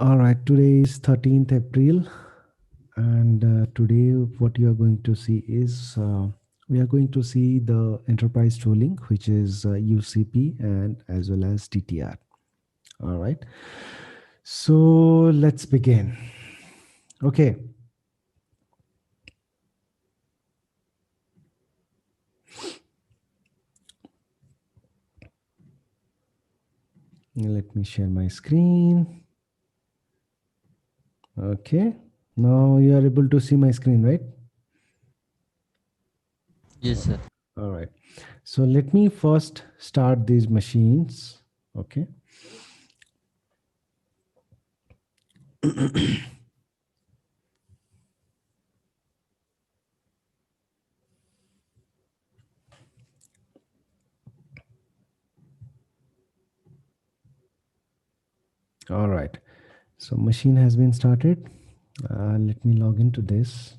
All right, today is 13th April, and today what you are going to see is we are going to see the enterprise tooling, which is UCP and as well as TTR. All right, so let's begin. Okay, let me share my screen. Okay, now you are able to see my screen, right? Yes, sir. All right, so let me first start these machines. Okay. All right. So machine has been started. Let me log into this.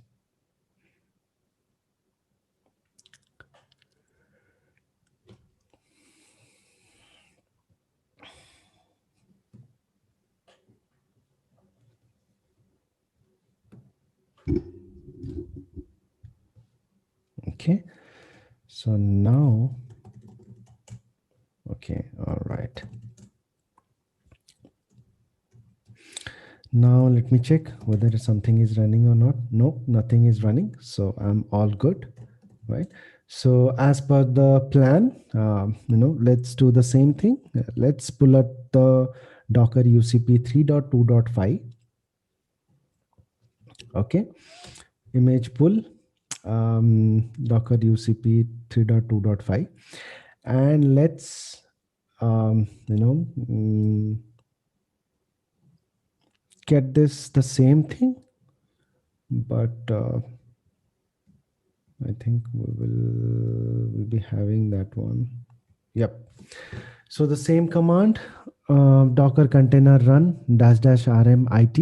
Okay. So now, okay. All right. Now let me check whether something is running or not. No, nothing is running. So I'm all good. Right. So as per the plan, let's do the same thing. Let's pull up the Docker UCP 3.2.5. Okay. Image pull, Docker UCP 3.2.5, and let's get this the same thing, but I think we'll be having that one. Yep. So the same command, Docker container run dash dash rm it.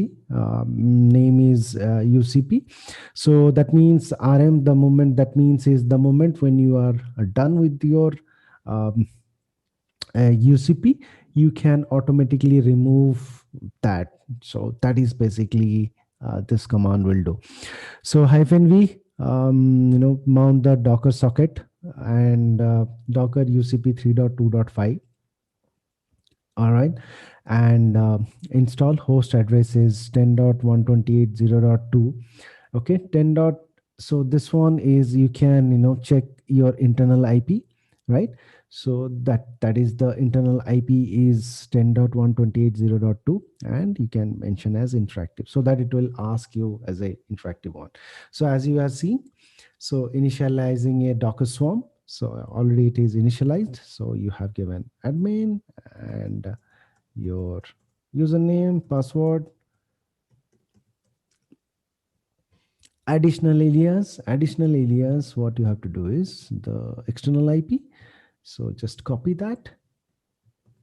Name is UCP. So that means rm. The moment that means is the moment when you are done with your um, UCP, you can automatically remove that. So that is basically this command will do. So -v, mount the Docker socket and Docker UCP 3.2.5. All right, and install host address is 10.128.0.2. Okay, 10 dot. So this one is you can check your internal IP, right? So that is the internal IP is 10.128.0.2, and you can mention as interactive so that it will ask you as a interactive one. So as you are seeing, so initializing a Docker Swarm. So already it is initialized. So you have given admin and your username, password, additional alias. What you have to do is the external IP. So just copy that,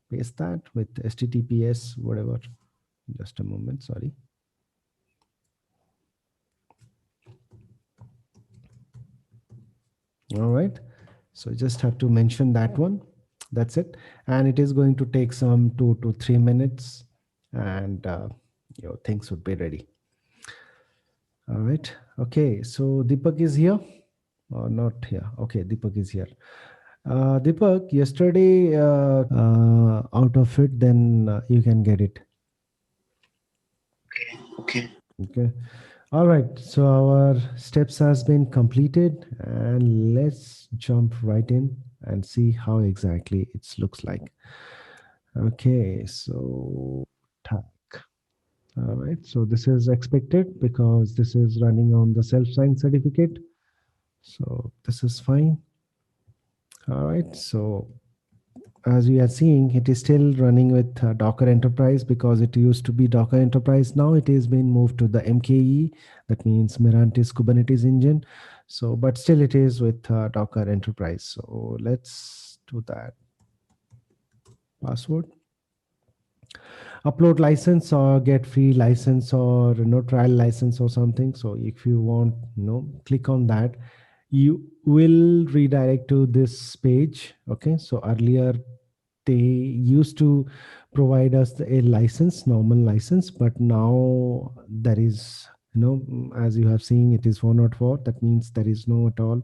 paste that with HTTPS, whatever. Just a moment, sorry. All right. So just have to mention that one. That's it. And it is going to take some 2 to 3 minutes, and your things would be ready. All right. Okay. So Deepak is here or not here? Okay, Deepak is here. Deepak, yesterday out of it, then you can get it. Okay. Okay. All right. So our steps has been completed, and let's jump right in and see how exactly it looks like. Okay. So tag. All right. So this is expected because this is running on the self-signed certificate. So this is fine. All right. So as we are seeing, it is still running with Docker Enterprise because it used to be Docker Enterprise. Now it is being moved to the MKE, that means Mirantis Kubernetes Engine. So, but still it is with Docker Enterprise. So let's do that. Password. Upload license or get free license or trial license or something. So if you want, click on that. You will redirect to this page. Okay. So earlier they used to provide us a license, normal license, but now there is, as you have seen, it is 404. That means there is no at all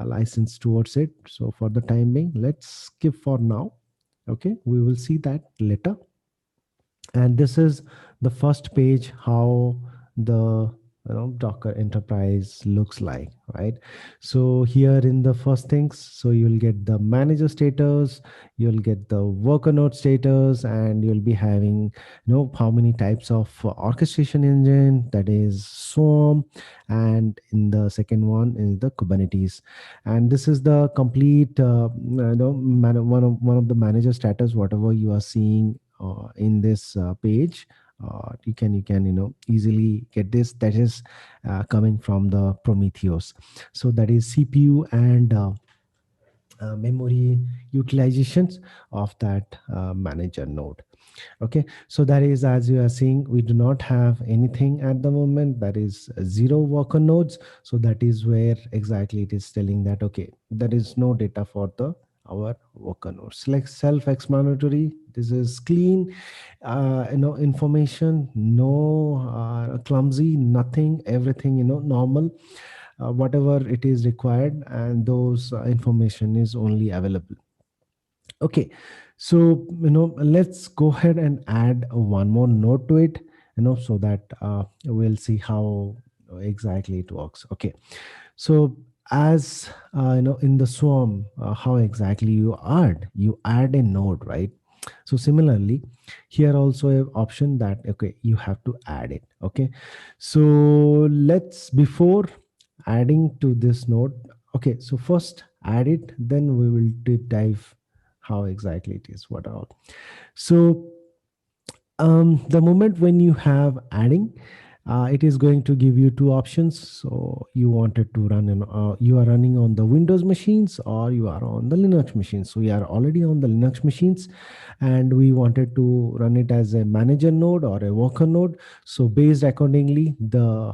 license towards it. So for the time being, let's skip for now. Okay, we will see that later. And this is the first page how the Docker Enterprise looks like, right? So here in the first things, so you'll get the manager status, you'll get the worker node status, and you'll be having how many types of orchestration engine, that is Swarm, and in the second one is the Kubernetes. And this is the complete one of the manager status, whatever you are seeing in this page. You can easily get this. That is coming from the Prometheus. So that is CPU and memory utilizations of that manager node. Okay, so that is, as you are seeing, we do not have anything at the moment. That is zero worker nodes. So that is where exactly it is telling that, okay, there is no data for the our worker nodes. Like self-explanatory, this is clean information, no clumsy, nothing, everything normal, whatever it is required, and those information is only available. Okay, so let's go ahead and add one more node to it, so that we'll see how exactly it works. Okay, so as in the Swarm, how exactly you add a node, right? So similarly, here also a option that, okay, you have to add it. Okay, so let's, before adding to this node, okay, so first add it, then we will deep dive how exactly it is, what all. So the moment when you have adding, it is going to give you two options. So you wanted to run you are running on the Windows machines, or you are on the Linux machines. So we are already on the Linux machines, and we wanted to run it as a manager node or a worker node. So based accordingly, the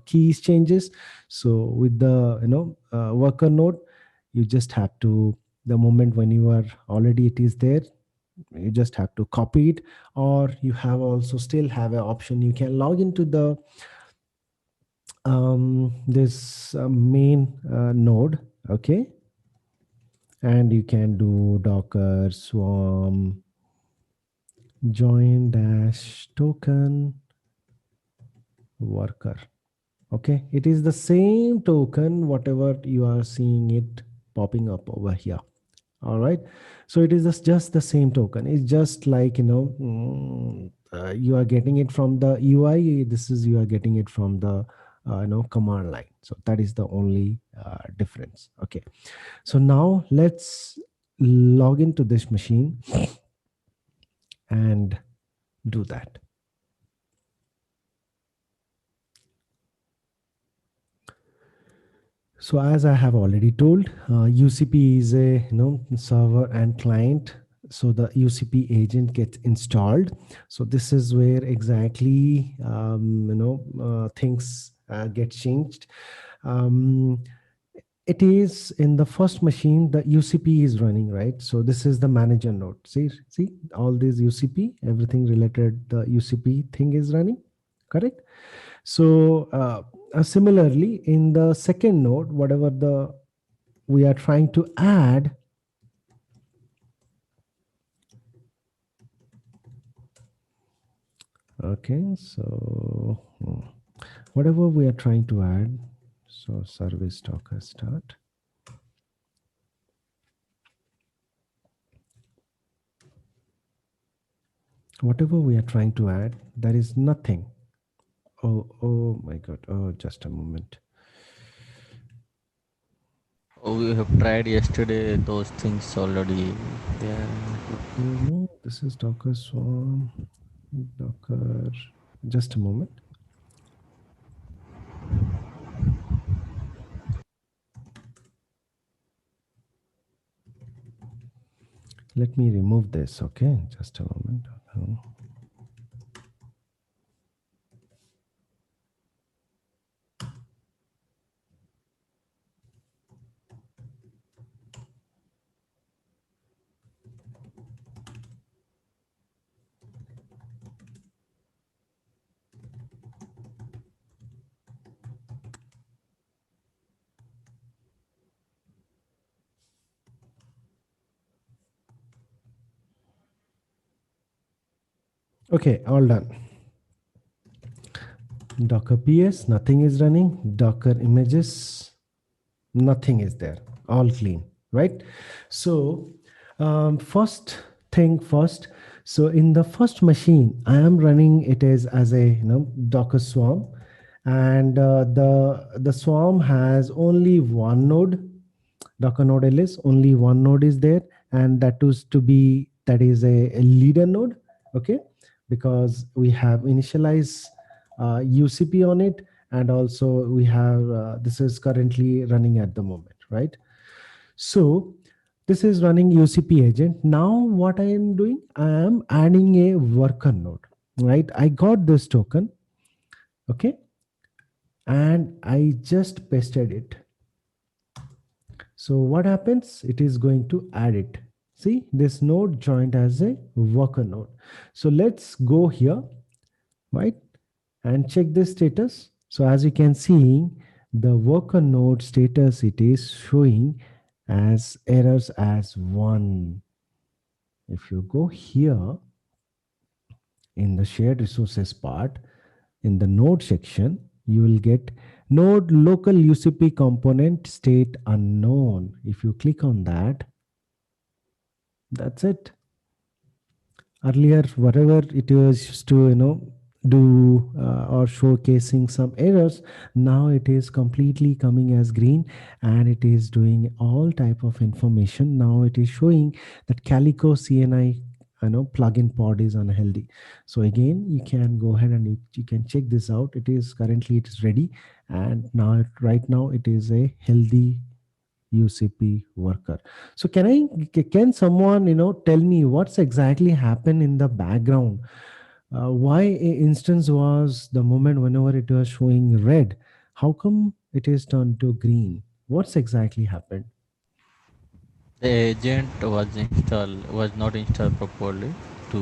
keys changes. So with the worker node, you just have to, the moment when you are already it is there, you just have to copy it, or you have also still have an option, you can log into the this main node. Okay, and you can do docker swarm join dash token worker. Okay, it is the same token whatever you are seeing it popping up over here. All right, so it is just the same token. It's just like you are getting it from the UI. This is, you are getting it from the command line. So that is the only difference. Okay, so now let's log into this machine and do that. So as I have already told, UCP is a server and client. So the UCP agent gets installed. So this is where exactly things get changed. Um, it is in the first machine the UCP is running, right? So this is the manager node. See all these UCP, everything related the UCP thing is running, correct? So similarly, in the second node, whatever the we are trying to add, okay, so whatever we are trying to add, so service docker start. Whatever we are trying to add, there is nothing. Oh my God. Oh, just a moment. Oh, we have tried yesterday those things already. Yeah. No, this is Docker Swarm. Docker. Just a moment. Let me remove this. Okay, just a moment. Okay, all done. Docker PS, nothing is running. Docker images, nothing is there. All clean, right? So, first thing first. So in the first machine, I am running it as a Docker Swarm, and the Swarm has only one node. Docker node ls, only one node is there, and that is a leader node. Okay, because we have initialized UCP on it, and also we have this is currently running at the moment, right? So this is running UCP agent. Now what I am doing, I am adding a worker node, right? I got this token, okay, and I just pasted it. So what happens? It is going to add it. See, this node joined as a worker node. So let's go here, right? And check the status. So as you can see, the worker node status, it is showing as errors as 1. If you go here in the shared resources part, in the node section, you will get node local UCP component state unknown. If you click on that, that's it. Earlier, whatever it was used to do or showcasing some errors, now it is completely coming as green, and it is doing all type of information. Now it is showing that Calico CNI plugin pod is unhealthy. So again, you can go ahead and you can check this out. It is currently, it is ready, and now right now it is a healthy UCP worker. So can someone tell me what's exactly happened in the background? Why a instance was the moment whenever it was showing red? How come it is turned to green? What's exactly happened? The agent was not installed properly to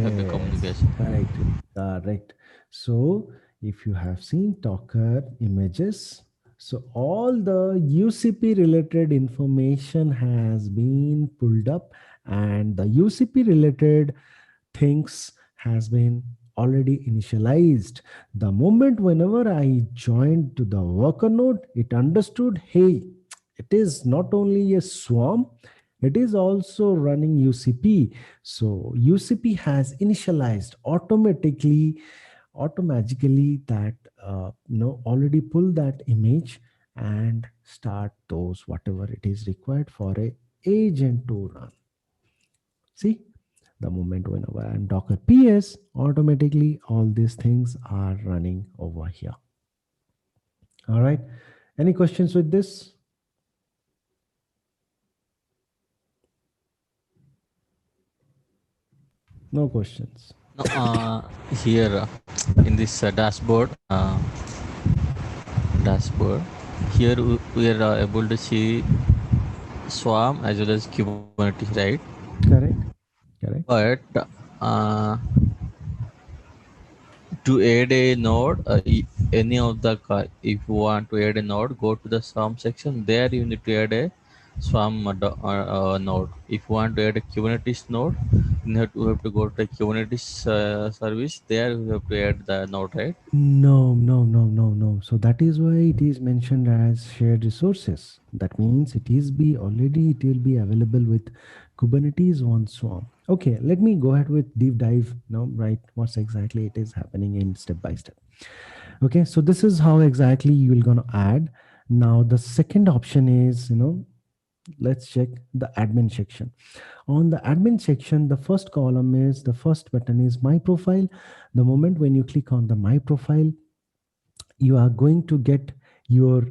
have a Yes, communication. correct, correct. So if you have seen Docker images, so all the UCP related information has been pulled up, and the UCP related things has been already initialized. The moment whenever I joined to the worker node, it understood, hey, it is not only a swarm, it is also running UCP. So UCP has initialized automatically that already pull that image and start those whatever it is required for a agent to run. See, the moment whenever I'm Docker PS, automatically all these things are running over here. All right. Any questions with this? No questions. No, here in this dashboard, here we are able to see Swarm as well as Kubernetes, right? Correct. Correct. But uh, to add a node, any of the if you want to add a node, go to the Swarm section. There you need to add a Swarm node. If you want to add a Kubernetes node, you have to go to the Kubernetes service. There you have to add the node, right? No, no, no, no, no. So that is why it is mentioned as shared resources. That means it will be available with Kubernetes on Swarm. Okay, let me go ahead with deep dive now, right? What's exactly it is happening in step by step. Okay, so this is how exactly you will gonna add. Now the second option is, let's check the admin section. On the admin section, the first column is the first button is my profile. The moment when you click on the my profile, you are going to get your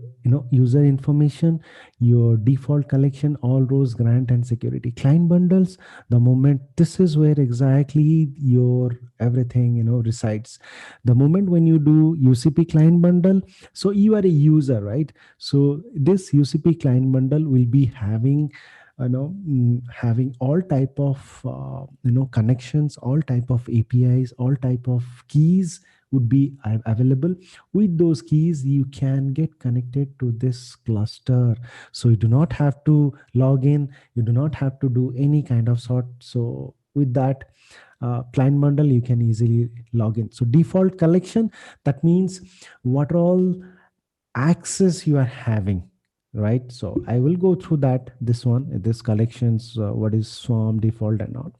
user information, your default collection, all rows, grant and security client bundles. The moment, this is where exactly your everything resides. The moment when you do UCP client bundle, so you are a user, right? So this UCP client bundle will be having having all type of connections, all type of APIs, all type of keys would be available. With those keys, you can get connected to this cluster. So you do not have to log in, you do not have to do any kind of sort. So with that, client bundle, you can easily log in. So default collection, that means what all access you are having, right? So I will go through that, this one, this collections, what is Swarm default and all.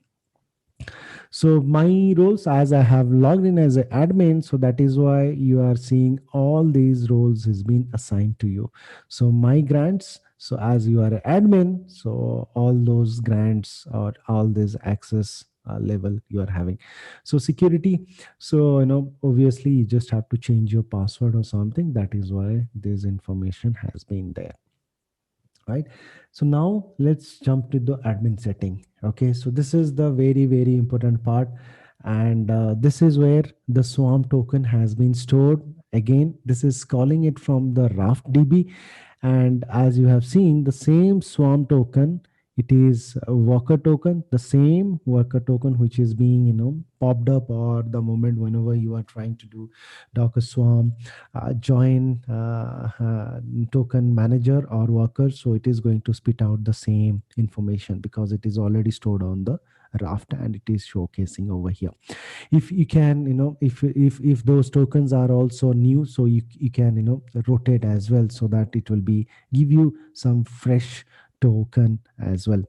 So my roles, as I have logged in as an admin, so that is why you are seeing all these roles has been assigned to you. So my grants, so as you are an admin, so all those grants or all this access level you are having. So security, so obviously you just have to change your password or something. That is why this information has been there, right? So now let's jump to the admin setting. Okay, so this is the very very important part, and this is where the Swarm token has been stored. Again, this is calling it from the Raft DB, and as you have seen, the same Swarm token, it is a worker token, the same worker token which is being popped up, or the moment whenever you are trying to do Docker Swarm join token manager or worker, so it is going to spit out the same information because it is already stored on the Raft and it is showcasing over here. If you can, if those tokens are also new, so you can rotate as well, so that it will be give you some fresh token as well.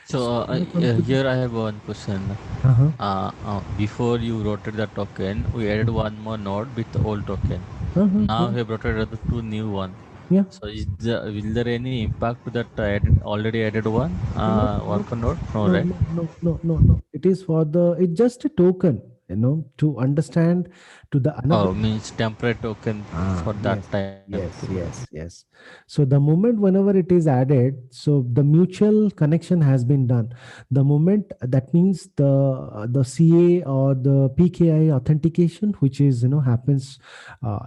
So So when it comes to the here I have one question. uh-huh. Before you rotate the token, we added one more node with the old token. Uh-huh. Now Yeah. we have rotated the two new one. Yeah. So will there any impact to that already added one No, no, worker node? No, no, right? no, no, no, no, no. It is for the, it's just a token, to understand to the another. Oh, means temporary token for that Yes, time period. yes, yes, yes. So the moment whenever it is added, so the mutual connection has been done. The moment, that means the CA or the PKI authentication, which is happens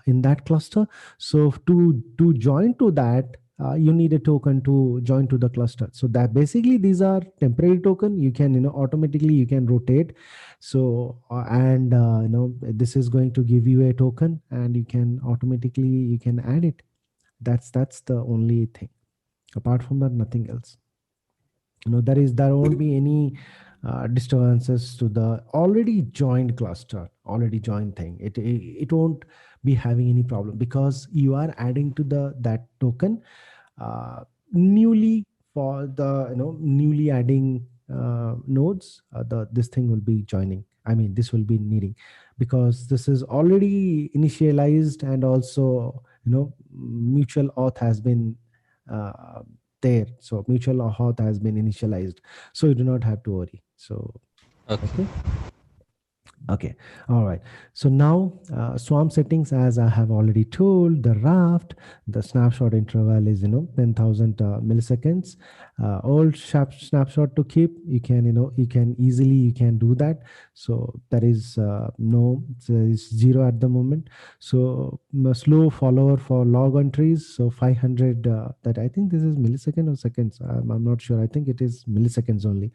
in that cluster. So to join to that, you need a token to join to the cluster. So that basically these are temporary token. You can automatically you can rotate. So and this is going to give you a token, and you can automatically you can add it. That's the only thing. Apart from that, nothing else. There won't be any disturbances to the already joined cluster, already joined thing. It won't be having any problem because you are adding to the that token uh, newly, for the newly adding nodes. The this thing will be joining, I mean this will be needing, because this is already initialized, and also mutual auth has been uh, there. So mutual auth has been initialized, so you do not have to worry. So Okay. okay. Okay, all right. So now, Swarm settings, as I have already told, the Raft, the snapshot interval is 10,000 milliseconds. Old snapshot to keep. You can you can easily you can do that. So there is no, there is zero at the moment. So slow follower for log entries. So 500. That I think this is millisecond or seconds. I'm not sure. I think it is milliseconds only.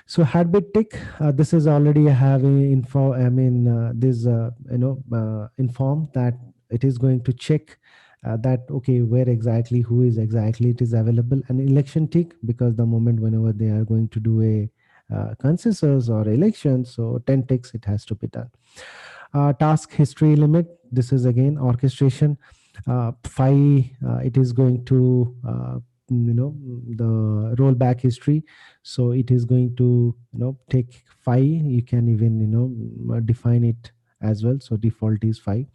So heartbeat tick, this is already having info. I mean, this inform that it is going to check that okay, where exactly, who is exactly it is available. An election tick, because the moment whenever they are going to do a consensus or election, so 10 ticks it has to be done. Task history limit. This is again orchestration. Five. It is going to the rollback history, so it is going to take 5. You can even define it as well. So default is 5.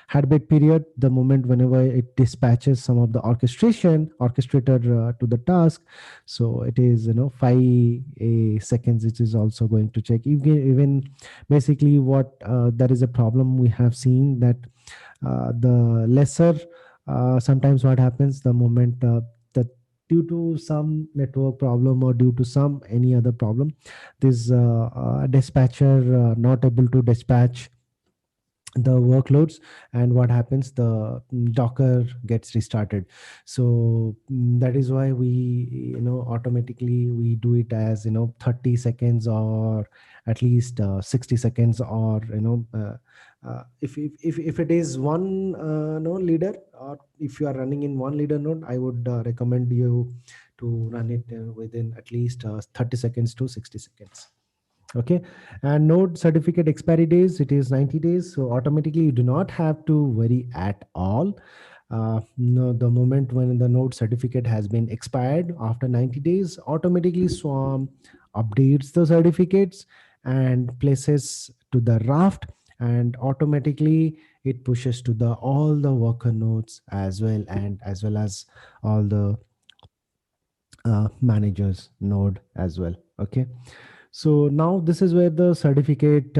Heartbeat period, the moment whenever it dispatches some of the orchestrator to the task, so it is 5 seconds. It is also going to check. Even basically what there is a problem we have seen, that the lesser sometimes what happens, the moment that due to some network problem or due to some any other problem, this dispatcher not able to dispatch the workloads, and what happens, the Docker gets restarted. So that is why we automatically we do it as 30 seconds, or at least 60 seconds, or if it is one no leader, or if you are running in one leader node, I would recommend you to run it within at least 30 seconds to 60 seconds. Okay. And node certificate expiry days, it is 90 days, so automatically you do not have to worry at all. No, the moment when the node certificate has been expired after 90 days, automatically Swarm updates the certificates and places to the raft, and automatically it pushes to the all the worker nodes as well, and as well as all the managers node as well. Okay. So now this is where the certificate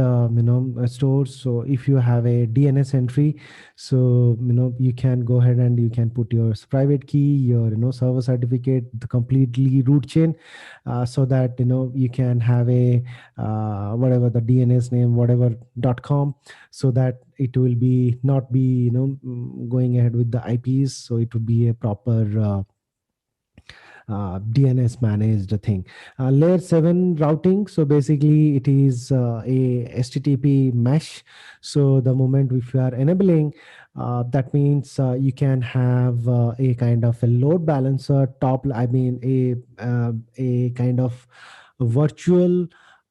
stores. So if you have a DNS entry, so you can go ahead and you can put your private key, your server certificate, the completely root chain, so that you can have a whatever the DNS name, whatever .com, so that it will be not be going ahead with the IPs. So it would be a proper DNS managed thing. Layer 7 routing. So basically, it is a HTTP mesh. So the moment if you are enabling, that means you can have a kind of a load balancer top. I mean a kind of virtual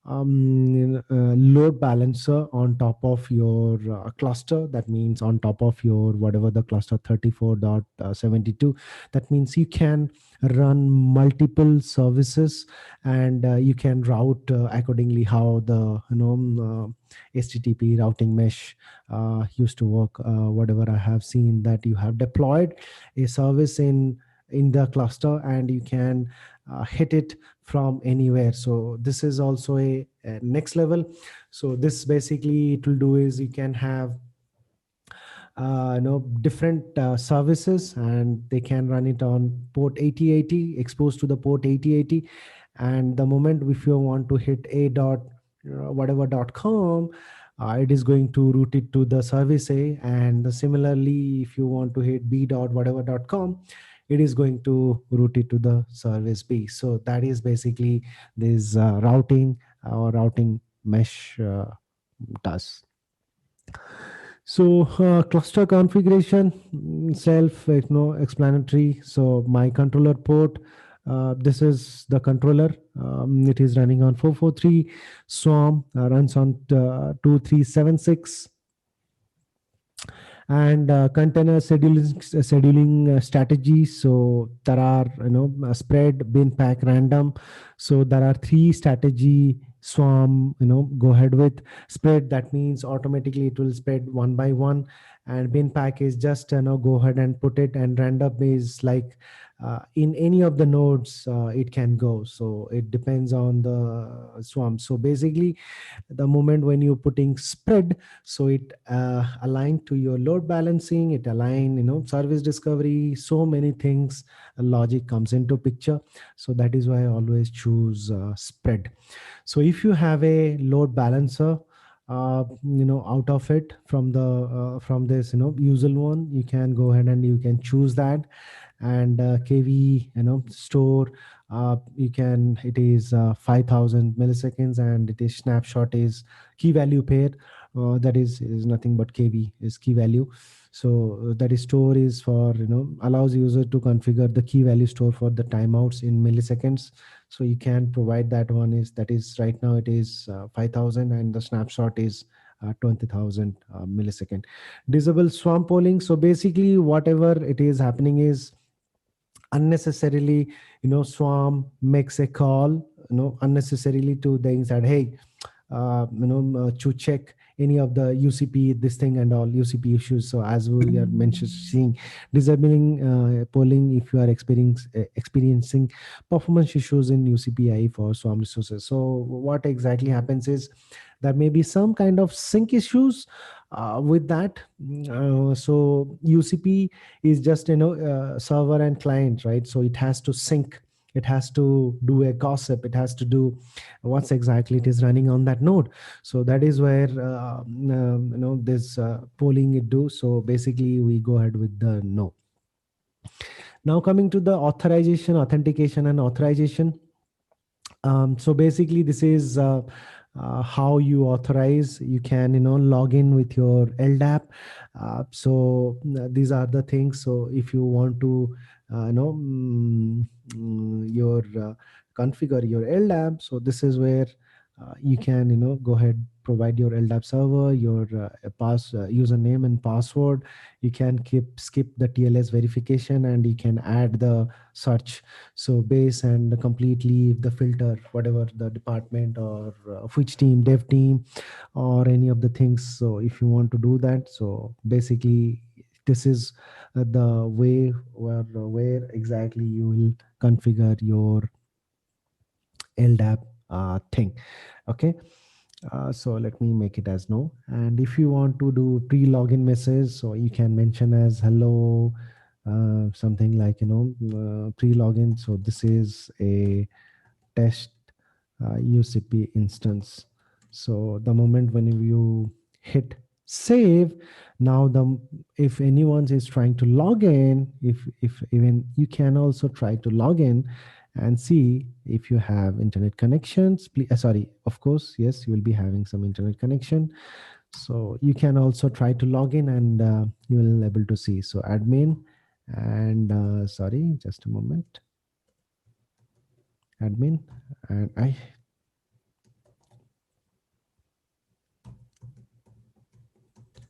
load balancer on top of your cluster. That means on top of your whatever the cluster 34.72. That means you can run multiple services, and you can route accordingly how the HTTP routing mesh used to work. Whatever I have seen, that you have deployed a service in the cluster, and you can hit it from anywhere. So this is also a next level. So this basically it will do is you can have different services, and they can run it on port 8080, exposed to the port 8080. And the moment if you want to hit a dot whatever dot com, it is going to route it to the service A. And similarly, if you want to hit b dot whatever dot com, it is going to route it to the service B. So that is basically this routing or routing mesh does. So cluster configuration, self explanatory. So my controller port, this is the controller. It is running on 443. Swarm runs on 2376. And container scheduling strategies. So there are spread, bin, pack, random. So there are three strategy Swarm go ahead with. Spread, that means automatically it will spread one by one. And bin, pack is just go ahead and put it. And random is like in any of the nodes it can go. So it depends on the Swarm. So basically, the moment when you're putting spread, so it aligned to your load balancing, it align service discovery, so many things, logic comes into picture. So that is why I always choose spread. So if you have a load balancer, out of it from this usual one, you can go ahead and you can choose that. And kv store, you can, it is 5000 milliseconds, and it is snapshot is key value pair. That is nothing but kv is key value. So that is store is for allows user to configure the key value store for the timeouts in milliseconds. So you can provide that one, is that is right now it is 5000, and the snapshot is 20,000 millisecond. Disable Swarm polling. So basically whatever it is happening is unnecessarily Swarm makes a call unnecessarily to the inside, hey, to check any of the UCP, this thing and all UCP issues. So as we are mentioned, seeing disabling polling if you are experiencing performance issues in UCPI for Swarm resources. So what exactly happens is there may be some kind of sync issues with that. So UCP is just server and client, right? So it has to sync, it has to do a gossip, it has to do what's exactly it is running on that node. So that is where this polling it do. So basically we go ahead with the no. Now coming to the authorization, authentication and authorization. So basically this is how you authorize. You can log in with your LDAP. These are the things. So if you want to your configure your LDAP, so this is where you can go ahead, provide your LDAP server, your username and password. You can keep skip the TLS verification, and you can add the search so base and completely the filter whatever the department or which team, dev team, or any of the things. So if you want to do that, so basically this is the way where exactly you will configure your LDAP thing. Okay. So let me make it as no. And if you want to do pre-login message, so you can mention as hello, something like pre-login. So this is a test UCP instance. So the moment when you hit save, now the if anyone is trying to log in, if even you can also try to log in and see if you have internet connections. Please, sorry, of course, yes, you will be having some internet connection. So you can also try to log in, and you will able to see. So admin, and sorry, just a moment, admin, and I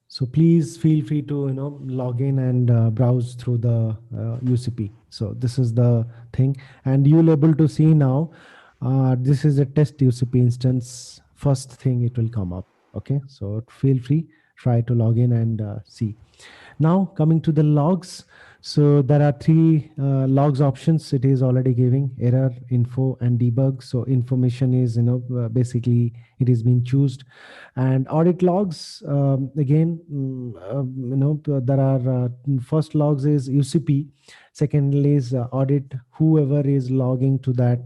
so please feel free to log in and browse through the UCP. So this is the thing, and you'll able to see now. This is a test UCP instance. First thing it will come up. Okay, so feel free, try to log in and see. Now coming to the logs. So there are three logs options. It is already giving error, info, and debug. So information is basically it is being chosen, and audit logs, again, there are first logs is UCP, secondly is audit, whoever is logging to that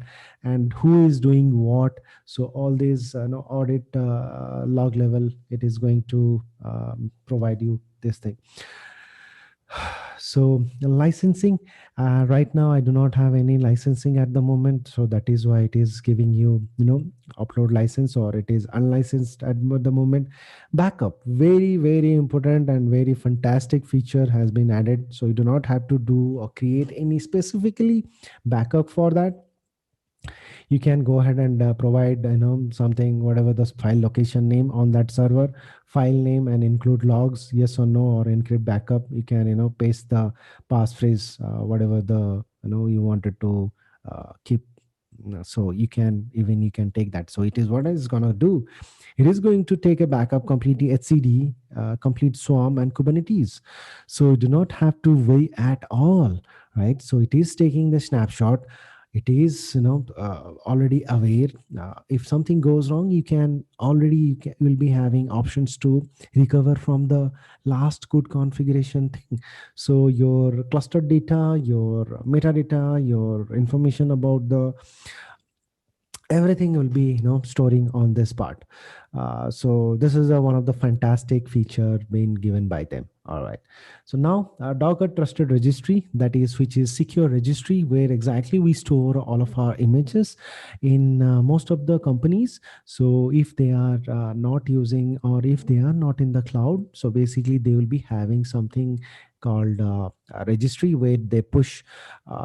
and who is doing what. So all these audit log level, it is going to provide you this thing. So the licensing, right now I do not have any licensing at the moment, so that is why it is giving you upload license, or it is unlicensed at the moment. Backup, very very important and very fantastic feature has been added, so you do not have to do or create any specifically backup for that. You can go ahead and provide something, whatever the file location name on that server, file name, and include logs, yes or no, or encrypt backup. You can paste the passphrase, whatever the you wanted to keep. So you can take that. So it is what it's going to do. It is going to take a backup completely HCD, complete Swarm and Kubernetes. So you do not have to worry at all, right? So it is taking the snapshot. It is already aware. If something goes wrong, you can already you will be having options to recover from the last good configuration thing. So your cluster data, your metadata, your information about the everything will be storing on this part. So this is one of the fantastic feature being given by them. All right, so now Docker trusted registry, that is which is secure registry, where exactly we store all of our images in most of the companies. So if they are not using, or if they are not in the cloud, so basically they will be having something called a registry where they push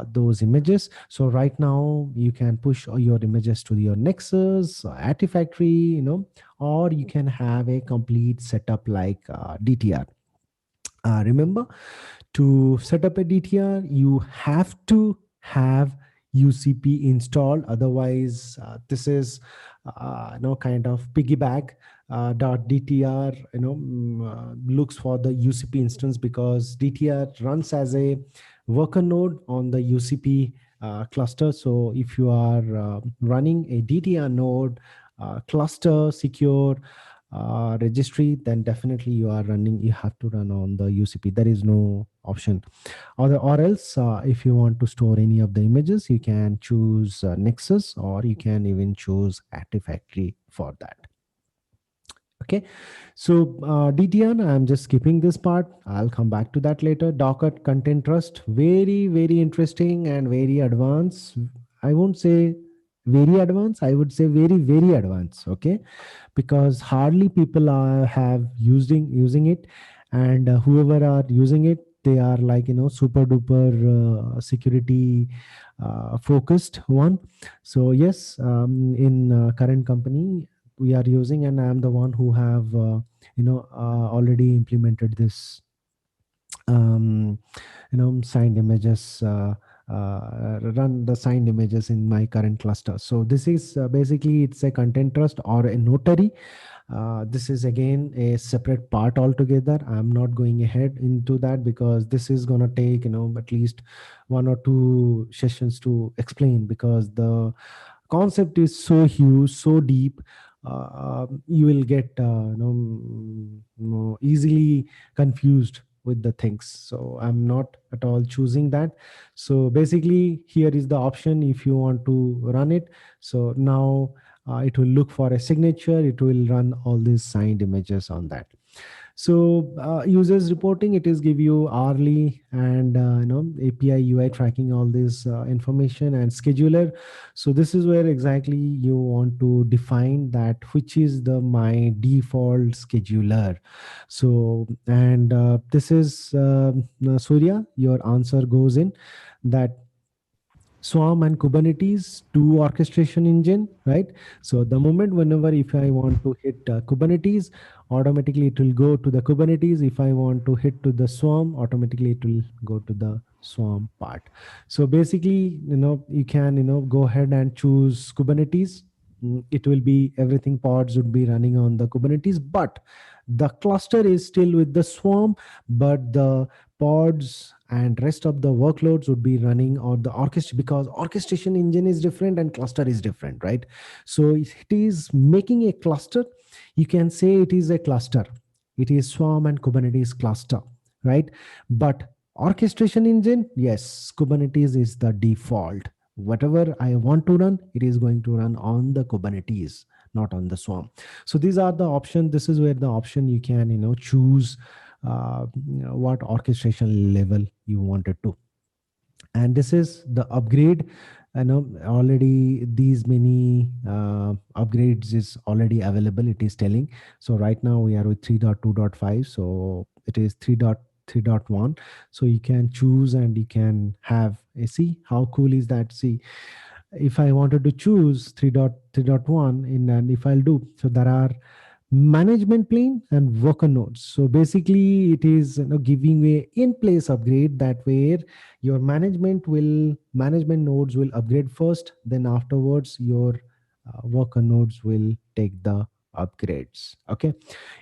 those images. So right now you can push your images to your Nexus, Artifactory, or you can have a complete setup like DTR. Remember, to set up a DTR, you have to have UCP installed. Otherwise, this is kind of piggyback dot DTR looks for the UCP instance, because DTR runs as a worker node on the UCP cluster. So if you are running a DTR node cluster secure registry, then definitely you have to run on the UCP. There is no option. Or else, if you want to store any of the images, you can choose Nexus, or you can even choose Artifactory for that. Okay, so DTR, I'm just skipping this part. I'll come back to that later. Docker Content Trust, very, very interesting and very advanced. I won't say very advanced, I would say very, very advanced. Okay, because hardly people are have using it, and whoever are using it, they are like super duper security focused one. So yes, in current company we are using, and I am the one who have already implemented this signed images, run the signed images in my current cluster. So this is basically, it's a content trust or a notary. This is again a separate part altogether. I'm not going ahead into that because this is going to take at least 1 or 2 sessions to explain, because the concept is so huge, so deep. You will get easily confused with the things. So I'm not at all choosing that. So basically, here is the option if you want to run it. So now it will look for a signature, it will run all these signed images on that. So users reporting, it is give you hourly and API UI tracking all this information, and scheduler. So this is where exactly you want to define that which is the my default scheduler. So, and this is Surya, your answer goes in that Swarm and Kubernetes, two orchestration engine, right? So the moment whenever if I want to hit Kubernetes, automatically it will go to the Kubernetes. If I want to hit to the Swarm, automatically it will go to the Swarm part. So basically, you can go ahead and choose Kubernetes. It will be everything, pods would be running on the Kubernetes, but the cluster is still with the Swarm, but the pods and rest of the workloads would be running on the orchestra, because orchestration engine is different and cluster is different, right? So it is making a cluster. You can say it is a cluster, it is Swarm and Kubernetes cluster, right? But orchestration engine, yes, Kubernetes is the default. Whatever I want to run, it is going to run on the Kubernetes, not on the Swarm. So these are the options. This is where the option you can choose what orchestration level you wanted to. And this is the upgrade. I know already these many upgrades is already available, it is telling. So right now we are with 3.2.5, so it is 3.3.1. So you can choose and you can have a, see how cool is that. See, if I wanted to choose 3.3.1 in, and if I'll do, so there are management plane and worker nodes. So basically it is giving a in place upgrade, that where your management nodes will upgrade first, then afterwards your worker nodes will take the upgrades. Okay,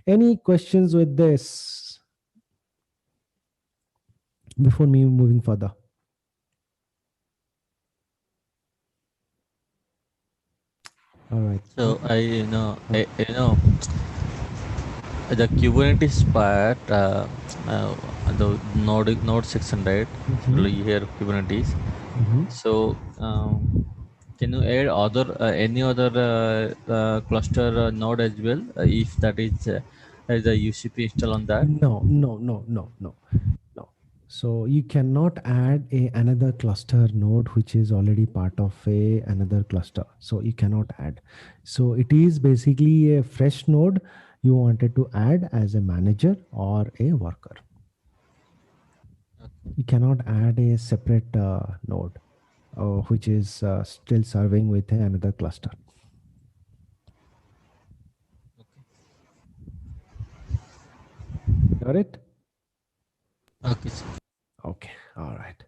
any questions with this before me moving further? All right. So the Kubernetes part, the node section, right? Mhm, You hear Kubernetes. mhm. So can you add other any other cluster node as well, if that is a UCP install on that? No, no, no, no, no, no. So you cannot add another cluster node which is already part of another cluster. So you cannot add. So it is basically a fresh node you wanted to add as a manager or a worker. You cannot add a separate node which is still serving with another cluster. Got it? Okay, sir. Okay. All right.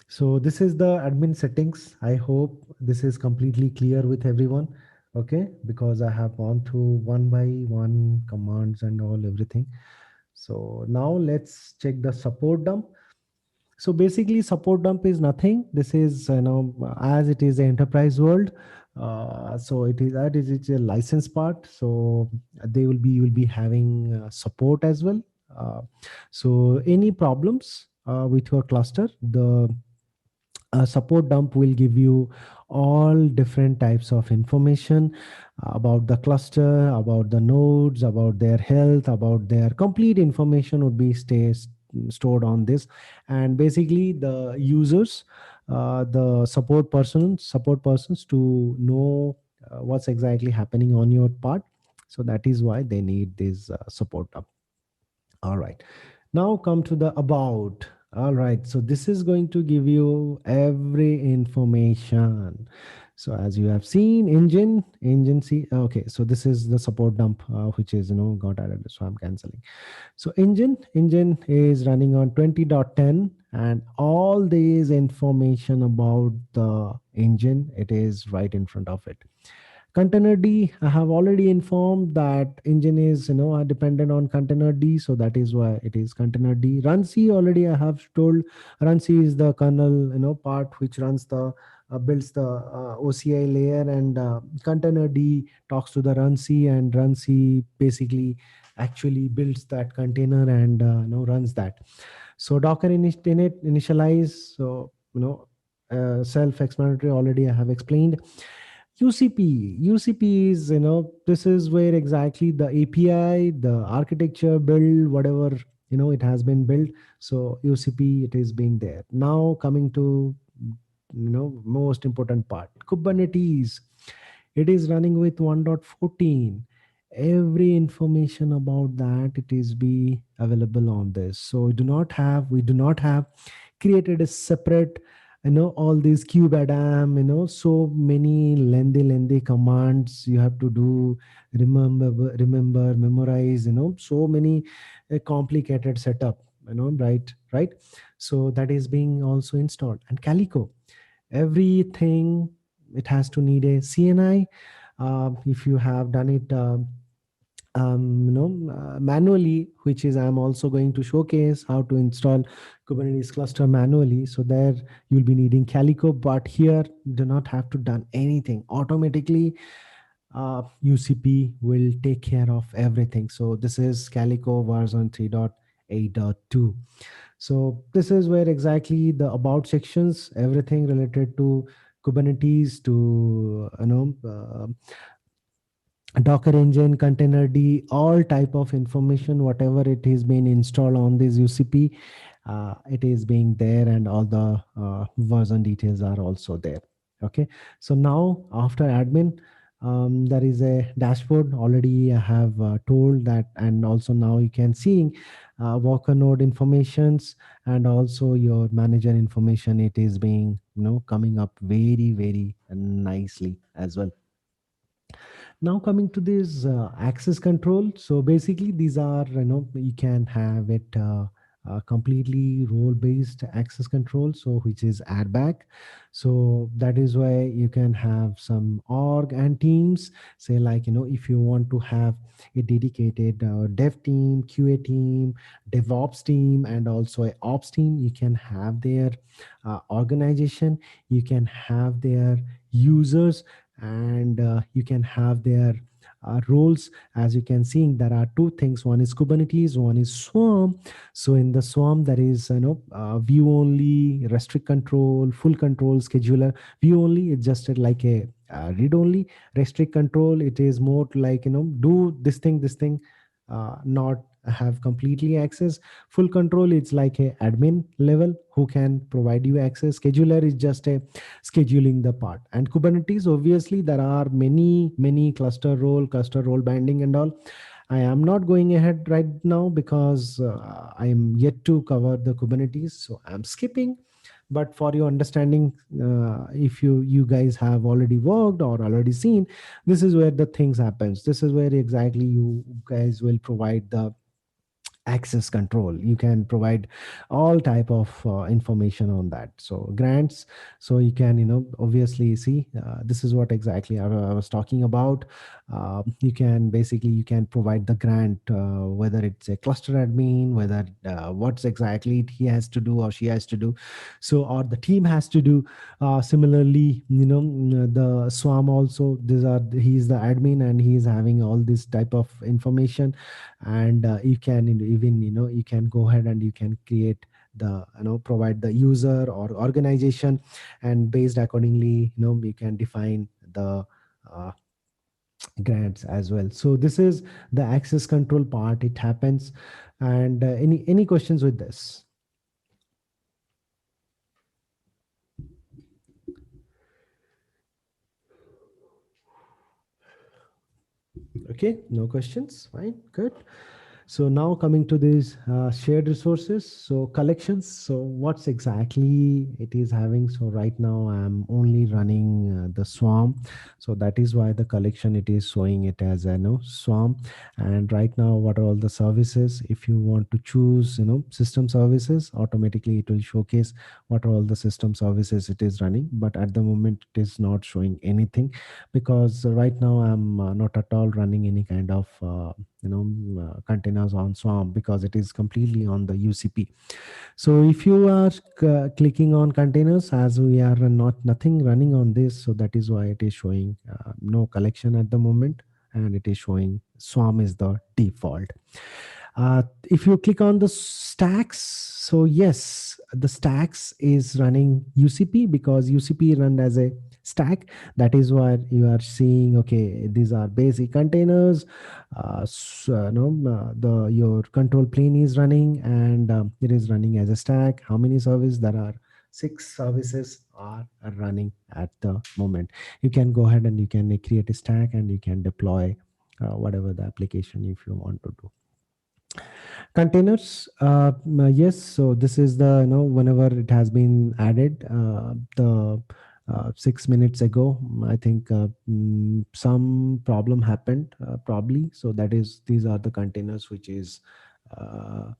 So this is the admin settings. I hope this is completely clear with everyone. Okay, because I have gone through one by one commands and all everything. So now let's check the support dump. So basically support dump is nothing. This is as it is the enterprise world. So it is that is it's a license part. So they will be, you will be having support as well. Uh, so any problems with your cluster, the support dump will give you all different types of information about the cluster, about the nodes, about their health, about their complete information would be stored on this. And basically the users, the support persons to know what's exactly happening on your part. So that is why they need this support dump. All right, now come to the about. All right, so this is going to give you every information. So as you have seen, engine C. Okay, so this is the support dump, which is got added. So I'm canceling. So engine is running on 20.10, and all these information about the engine, it is right in front of it. Container D, I have already informed that engine is are dependent on container D, so that is why it is container D. Run C, already I have told. Run C is the kernel part which runs the builds the OCI layer, and container D talks to the run C, and run C basically actually builds that container and runs that. So Docker init initialize, so self-explanatory, already I have explained. UCP is, this is where exactly the API, the architecture build, whatever, it has been built. So UCP, it is being there. Now coming to, most important part, Kubernetes. It is running with 1.14. Every information about that, it is be available on this. So we do not have created a separate, all these kubedam, so many lengthy commands you have to do, remember, memorize, so many complicated setup, right. So that is being also installed. And Calico, everything, it has to need a CNI. If you have done it manually, which is I'm also going to showcase how to install Kubernetes cluster manually. So there you'll be needing Calico, but here you do not have to done anything automatically. UCP will take care of everything. So this is Calico version 3.8.2. So this is where exactly the about sections, everything related to Kubernetes, to Docker engine, container D, all type of information, whatever it is being installed on this UCP, it is being there, and all the version details are also there. Okay, so now after admin, there is a dashboard. Already I have told that, and also now you can see worker node informations, and also your manager information. It is being coming up very very nicely as well. Now coming to this access control. So basically these are, you can have it completely role based access control, so which is add back. So that is why you can have some org and teams, say like, if you want to have a dedicated dev team, QA team, DevOps team, and also a ops team, you can have their organization, you can have their users, and you can have their roles. As you can see, there are two things: one is Kubernetes, one is Swarm. So in the Swarm, there is view only, restrict control, full control, scheduler. View only, it's just like a read only. Restrict control, it is more like, do this thing, not have completely access. Full control, it's like a admin level who can provide you access. Scheduler is just a scheduling the part. And Kubernetes, obviously there are many cluster role binding and all. I am not going ahead right now because I am yet to cover the Kubernetes, so I'm skipping. But for your understanding, if you guys have already worked or already seen, this is where the things happens. This is where exactly you guys will provide the access control. You can provide all type of information on that. So grants, so you can obviously see, this is what exactly I was talking about. You can basically, you can provide the grant, whether it's a cluster admin, whether what's exactly he has to do or she has to do, so or the team has to do. Similarly, the Swarm also, these are, he's the admin and he is having all this type of information. And you can even you can go ahead and you can create the provide the user or organization, and based accordingly, you can define the uh, grants as well. So this is the access control part, it happens. And any questions with this? Okay, no questions, fine, good. So now coming to these shared resources, so collections. So what's exactly it is having? So right now I'm only running the Swarm, so that is why the collection it is showing it as a Swarm. And right now, what are all the services? If you want to choose system services, automatically it will showcase what are all the system services it is running. But at the moment, it is not showing anything because right now I'm not at all running any kind of containers on Swarm because it is completely on the UCP. So if you are clicking on containers, as we are not nothing running on this, so that is why it is showing no collection at the moment, and it is showing Swarm is the default. If you click on the stacks, so yes, the stacks is running UCP because UCP run as a stack. That is why you are seeing, okay, these are basic containers. The your control plane is running, and it is running as a stack. How many services there are? 6 services are running at the moment. You can go ahead and you can create a stack and you can deploy whatever the application if you want to do. Containers, yes. So this is the whenever it has been added, the 6 minutes ago, I think some problem happened probably. So that is these are the containers which is uh,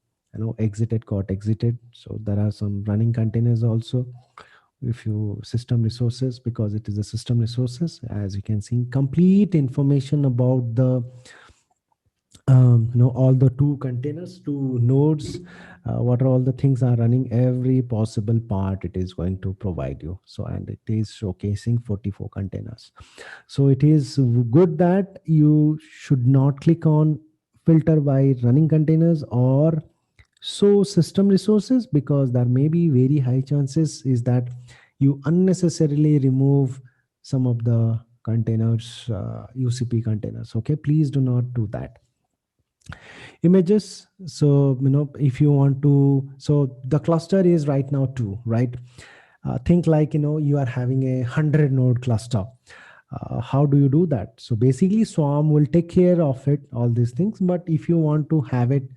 exited, got exited. So there are some running containers also. If you system resources, because it is a system resources, as you can see, complete information about the all the two containers, two nodes, what are all the things are running, every possible part it is going to provide you. So, and it is showcasing 44 containers. So it is good that you should not click on filter by running containers or so system resources, because there may be very high chances is that you unnecessarily remove some of the containers, UCP containers. Okay, please do not do that. Images, so if you want to, so the cluster is right now 2, right? Think like you are having a 100 node cluster. How do you do that? So basically Swarm will take care of it, all these things. But if you want to have it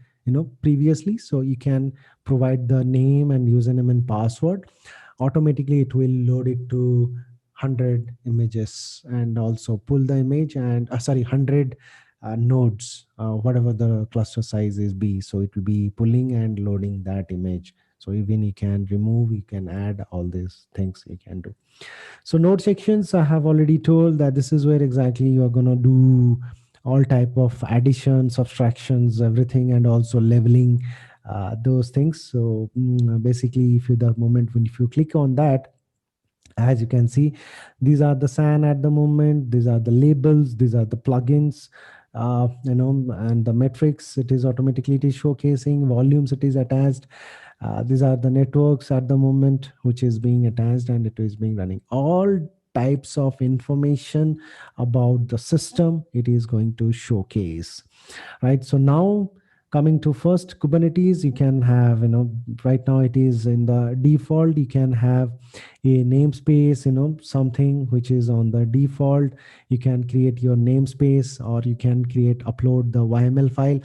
previously, so you can provide the name and username and password. Automatically it will load it to 100 images and also pull the image and 100 nodes, whatever the cluster size is be. So it will be pulling and loading that image. So even you can remove, you can add, all these things you can do. So node sections, I have already told that this is where exactly you are going to do all type of additions, subtractions, everything, and also leveling those things. So basically, if you the moment when if you click on that, as you can see, these are the SAN at the moment, these are the labels, these are the plugins, and the metrics it is automatically it is showcasing, volumes it is attached. These are the networks at the moment which is being attached, and it is being running all types of information about the system it is going to showcase, right? So now coming to first Kubernetes, you can have right now it is in the default, you can have a namespace, something which is on the default. You can create your namespace, or you can upload the YML file,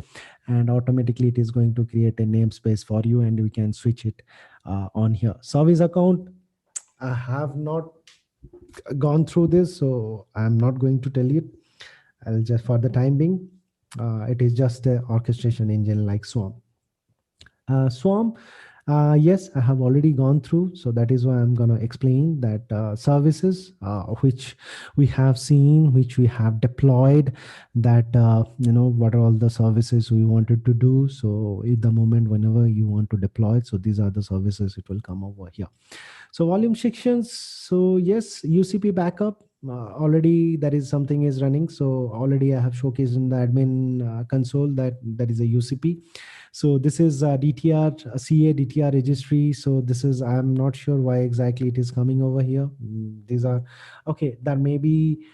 and automatically it is going to create a namespace for you, and we can switch it on here. Service account, I have not gone through this, so I'm not going to tell you. I'll just, for the time being, it is just a orchestration engine like Swarm. Swarm, yes, I have already gone through. So that is why I'm going to explain that services which we have seen, which we have deployed, that, what are all the services we wanted to do. So at the moment, whenever you want to deploy it, so these are the services, it will come over here. So volume sections. So yes, UCP backup. Already there is something is running. So already I have showcased in the admin console that there is a UCP. So this is DTR, CA DTR registry. So this is, I'm not sure why exactly it is coming over here. These are, okay, there may be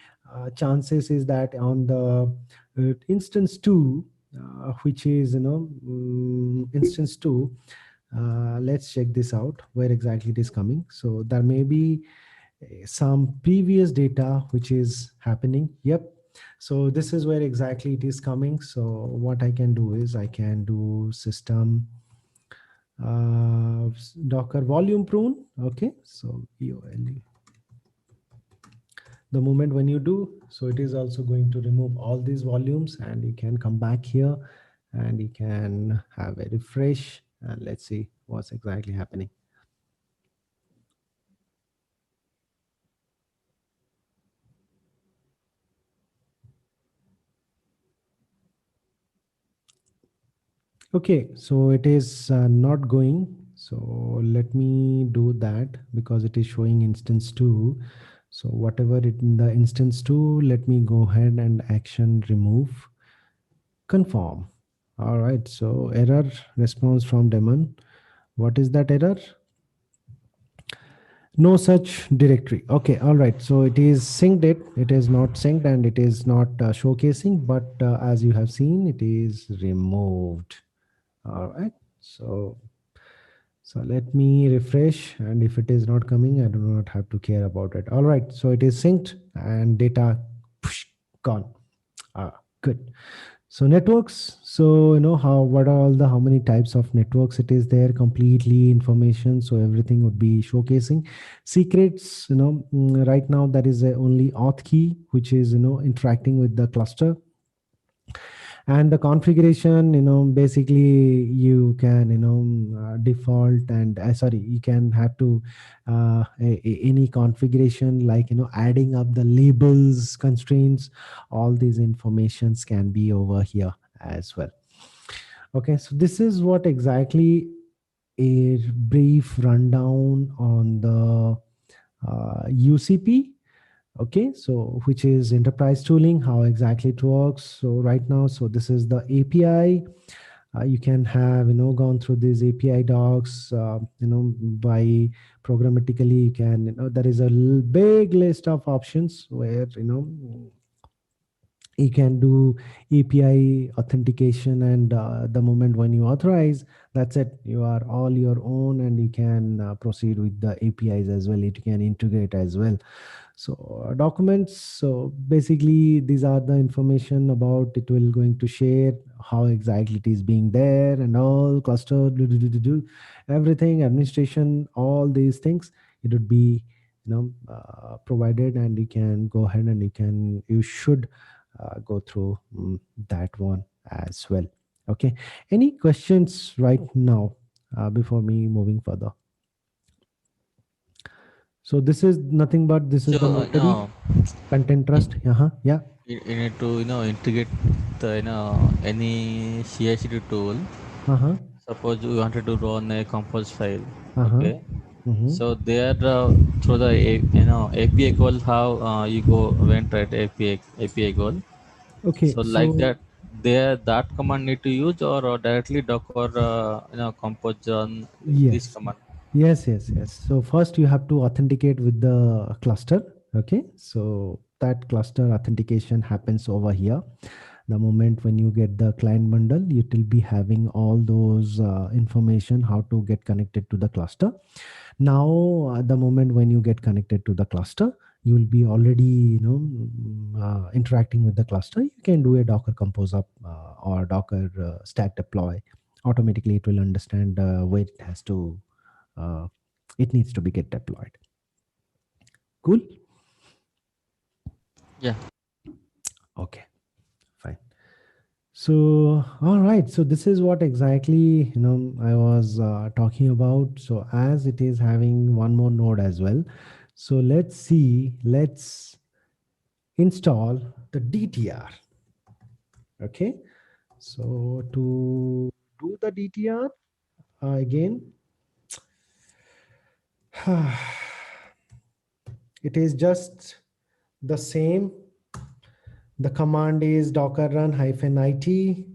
chances is that on the instance 2, which is, instance 2, let's check this out, where exactly it is coming. So there may be some previous data which is happening. Yep. So this is where exactly it is coming. So what I can do is I can do system docker volume prune. Okay, so EOLE. The moment when you do, so it is also going to remove all these volumes, and you can come back here and you can have a refresh, and let's see what's exactly happening. Okay, so it is not going. So let me do that because it is showing instance 2. So whatever it in the instance 2, let me go ahead and action remove confirm. All right, so error response from daemon. What is that error? No such directory. Okay, all right, so it is synced, it is not synced, and it is not showcasing, but as you have seen, it is removed. All right, so let me refresh, and if it is not coming, I do not have to care about it. All right, so it is synced and data gone. Good. So networks, so how, what are all the, how many types of networks it is there, completely information, so everything would be showcasing. Secrets, right now that is only auth key, which is interacting with the cluster. And the configuration, basically you can default, and sorry, you can have to any configuration, like adding up the labels, constraints, all these informations can be over here as well. Okay, so this is what exactly a brief rundown on the UCP. Okay, so which is enterprise tooling, how exactly it works. So right now, so this is the API. You can have gone through these API docs, by programmatically you can, there is a big list of options where you can do API authentication, and the moment when you authorize, that's it, you are all your own, and you can proceed with the APIs as well, you can integrate as well. So documents, so basically these are the information about it will going to share, how exactly it is being there, and all cluster everything, administration, all these things, it would be provided, and you can go ahead and you should go through that one as well. Okay, any questions right now before me moving further? So this is nothing but this is So the notary content you, trust. Uh-huh. Yeah. you need to integrate the any CI/CD tool. Uh-huh. Suppose you wanted to run a compose file. Uh-huh. Okay. Mm-hmm. So there through the API call, how you go went right API call. Okay, So like so that, there that command need to use, or directly Docker compose on this yes. command. Yes. So first you have to authenticate with the cluster. Okay, so that cluster authentication happens over here. The moment when you get the client bundle, it will be having all those information how to get connected to the cluster. Now the moment when you get connected to the cluster, you will be already interacting with the cluster. You can do a docker compose up or docker stack deploy. Automatically it will understand where it has to uh, it needs to be get deployed. Cool. Yeah. Okay, fine. So all right, so this is what exactly I was talking about. So as it is having one more node as well, so let's see, let's install the DTR. Okay, so to do the DTR again, it is just the same. The command is docker run -it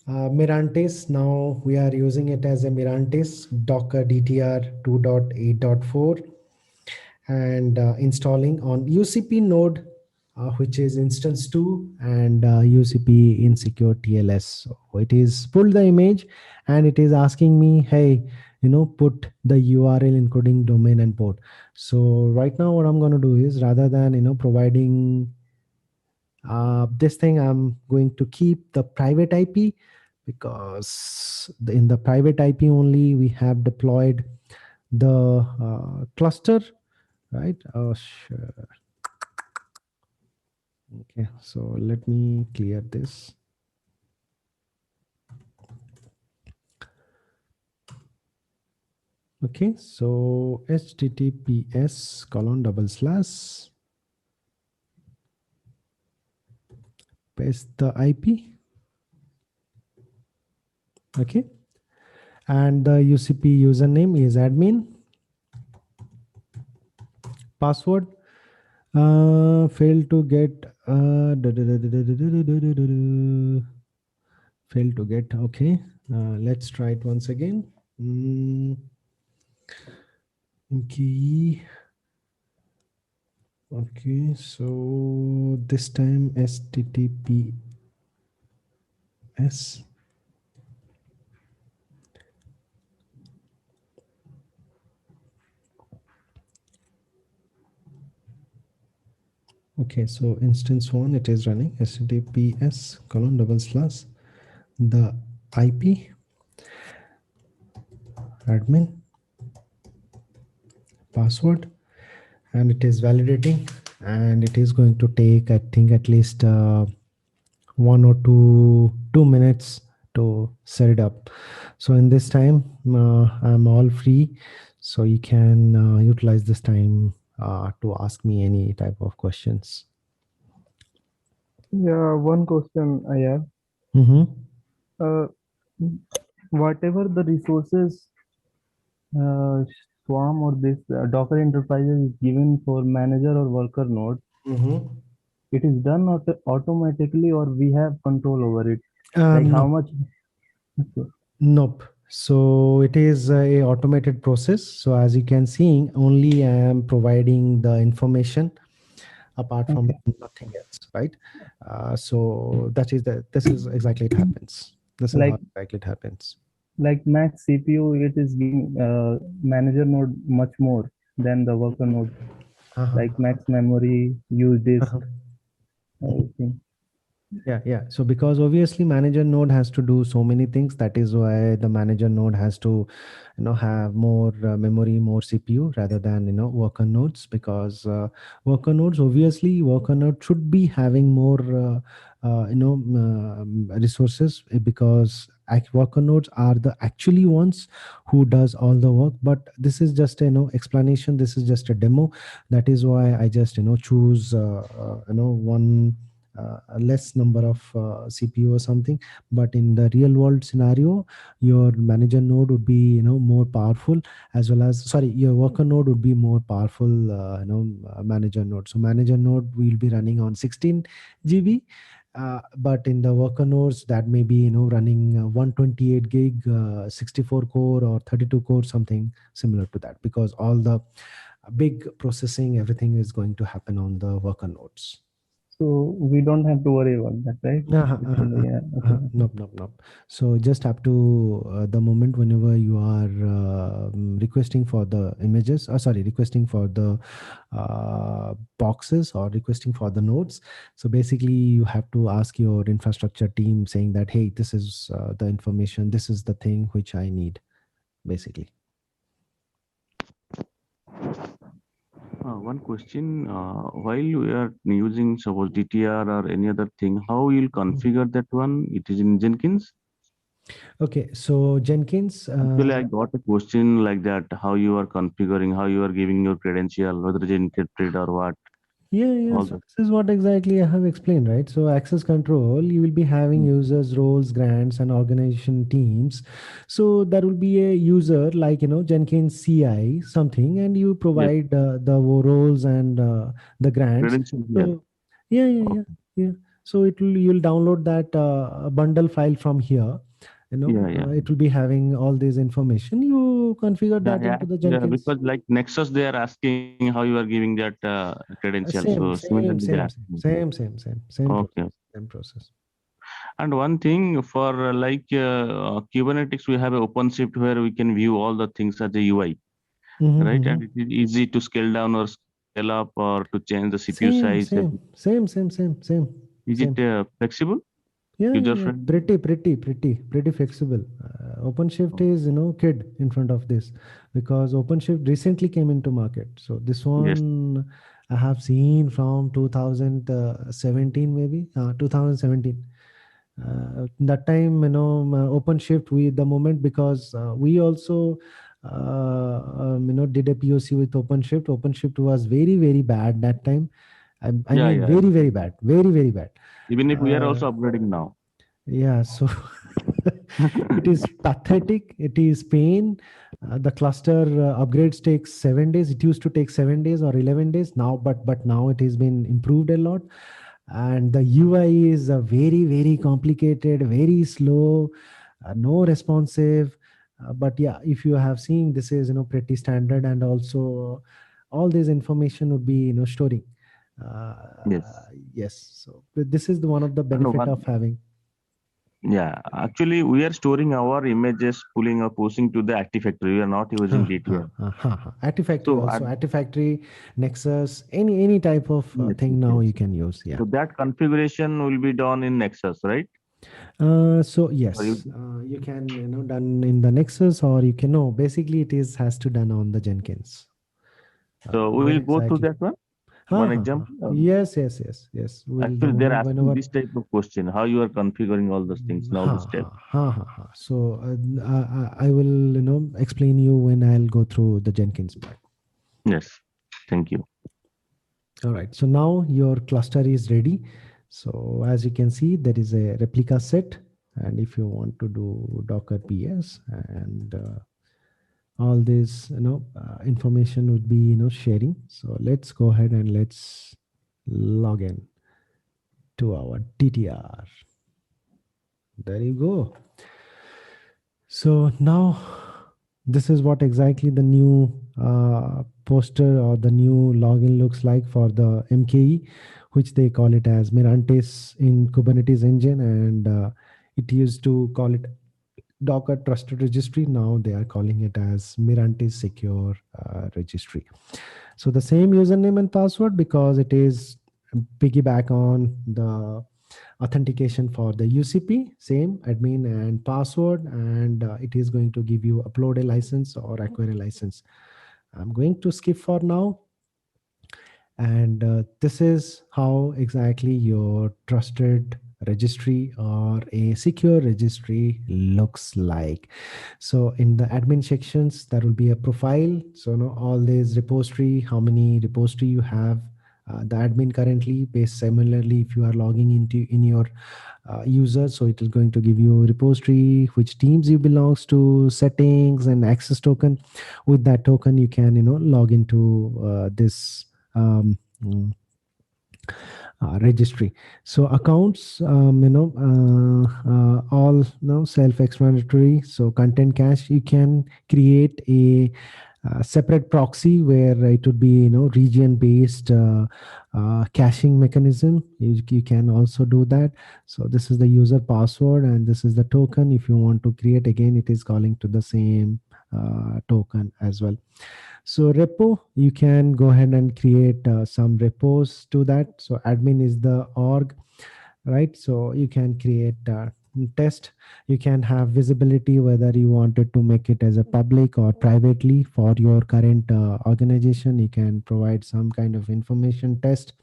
Mirantis. Now we are using it as a Mirantis Docker DTR 2.8.4, and installing on UCP node, which is instance 2, and UCP insecure TLS. So it is pulled the image, and it is asking me, hey, put the URL including domain and port. So right now what I'm going to do is, rather than providing This thing I'm going to keep the private IP, because in the private IP only we have deployed the cluster, right? Oh, sure. Okay, so let me clear this. Okay, so https:// paste the IP. Okay, and the UCP username is admin. Password failed to get failed to get. Okay, let's try it once again. Okay. Okay, so this time HTTPS. Okay, so instance one, it is running https:// the IP admin password, and it is validating, and it is going to take, I think, at least 1 or 2 minutes to set it up. So in this time, I'm all free, so you can utilize this time to ask me any type of questions. Yeah, one question I have. Mm-hmm. Uh, Whatever the resources uh, Swarm or this Docker Enterprises is given for manager or worker node, Mm-hmm. it is done automatically or we have control over it? Like how No, much? Okay. nope. So it is a automated process. So as you can see, only I am providing the information, apart from Okay. nothing else, right? So that is the this is exactly it happens. This is how Like exactly it happens. max CPU, it is giving manager node much more than the worker node. Uh-huh. Like max memory, use disk, Uh-huh. everything. Yeah. So because obviously manager node has to do so many things, that is why the manager node has to, have more memory, more CPU rather than worker nodes. Because worker node should be having more resources, because worker nodes are the actually ones who does all the work. But this is just a explanation. This is just a demo. That is why I just choose one a less number of CPU or something. But in the real world scenario, your manager node would be more powerful, as well as, sorry, your worker node would be more powerful manager node. So manager node will be running on 16 GB, but in the worker nodes, that may be running 128 gig, 64 core or 32 core, something similar to that, because all the big processing, everything is going to happen on the worker nodes. So we don't have to worry about that, right? Uh-huh, It's uh-huh, yeah, okay, okay. Nope, nope, nope. So just have to the moment whenever you are requesting for the images, sorry, requesting for the boxes, or requesting for the nodes. So basically, you have to ask your infrastructure team, saying that, hey, this is the information, this is the thing which I need, basically. One question, while we are using suppose DTR or any other thing, how you'll configure that one? It is in Jenkins? Okay, so Jenkins. Actually, I got a question like that, how you are configuring, how you are giving your credential, whether it is encrypted or what, Yeah. all So that. this is what exactly I have explained, right? So access control, you will be having Mm. users, roles, grants, and organization teams. So there will be a user like Jenkins CI something, and you Yes, provide the roles and the grants. credential here. So yeah, yeah, yeah, Okay. yeah. So you'll download that bundle file from here. Yeah. It will be having all this information. You configure that Yeah, into the actually, Jenkins. because like Nexus, they are asking how you are giving that credential. Same, So same, similarly, they same, are same, asking. same, same, same, same process, Okay. same process. And one thing for Kubernetes, we have an OpenShift where we can view all the things as a UI, right? Mm-hmm. And it is easy to scale down or scale up or to change the CPU Same, size. same, same, same, same, same. Is Same. it flexible? Yeah, User yeah, yeah. friendly? Pretty flexible. OpenShift is, kid in front of this, because OpenShift recently came into market. So this Yes. one I have seen from 2017, maybe 2017. That time, OpenShift, we the moment, because we also did a POC with OpenShift. OpenShift was very bad that time. I Yeah, mean, yeah. very bad, very bad. Even if we are Uh, also upgrading now. yeah, so it is pathetic. It is pain. The cluster upgrades takes 7 days. It used to take 7 days or 11 days now, but now it has been improved a lot. And the UI is very complicated, very slow, no responsive. But yeah, if you have seen, this is pretty standard, and also all this information would be storing. Uh, Yes. yes, so this is the one of the And benefit of having. yeah, actually, we are storing our images, pulling or pushing to the Artifactory. We are not using DTF. Active Factory So, also, Active Factory, Nexus, any type of yes, thing yes, now yes. you can use. Yeah. So that configuration will be done in Nexus, right? So Or you, yes, you can done in the Nexus, or you can, no, basically it is has to done on the Jenkins. so we Where will go through exactly? that one. One example. Yes. Will the Actually, they're moment asking whenever. this type of question: how you are configuring all those things and all the steps. So I will explain you when I'll go through the Jenkins part. Yes. Thank you. All right, so now your cluster is ready. So as you can see, there is a replica set, and if you want to do Docker PS, and all this information would be sharing. So let's go ahead and let's log in to our TTR. There you go. So now this is what exactly the new poster or the new login looks like for the MKE, which they call it as Mirantis in Kubernetes engine, and it used to call it Docker Trusted Registry. Now they are calling it as Mirantis Secure Registry. So the same username and password, because it is piggyback on the authentication for the UCP, same admin and password, and it is going to give you upload a license or acquire a license. I'm going to skip for now. And this is how exactly your trusted registry or a secure registry looks like. So in the admin sections, there will be a profile. So all these repository, how many repository you have, the admin currently, based similarly if you are logging into in your user, so it is going to give you a repository, which teams you belongs to, settings, and access token. With that token you can log into this mm, registry. So accounts, all self-explanatory. So content cache, you can create a separate proxy where it would be region based caching mechanism. You can also do that. So this is the user password, and this is the token. If you want to create, again it is calling to the same token as well. So repo, you can go ahead and create some repos to that. So admin is the org, right? So you can create test. You can have visibility, whether you wanted to make it as a public or privately for your current organization. You can provide some kind of information test.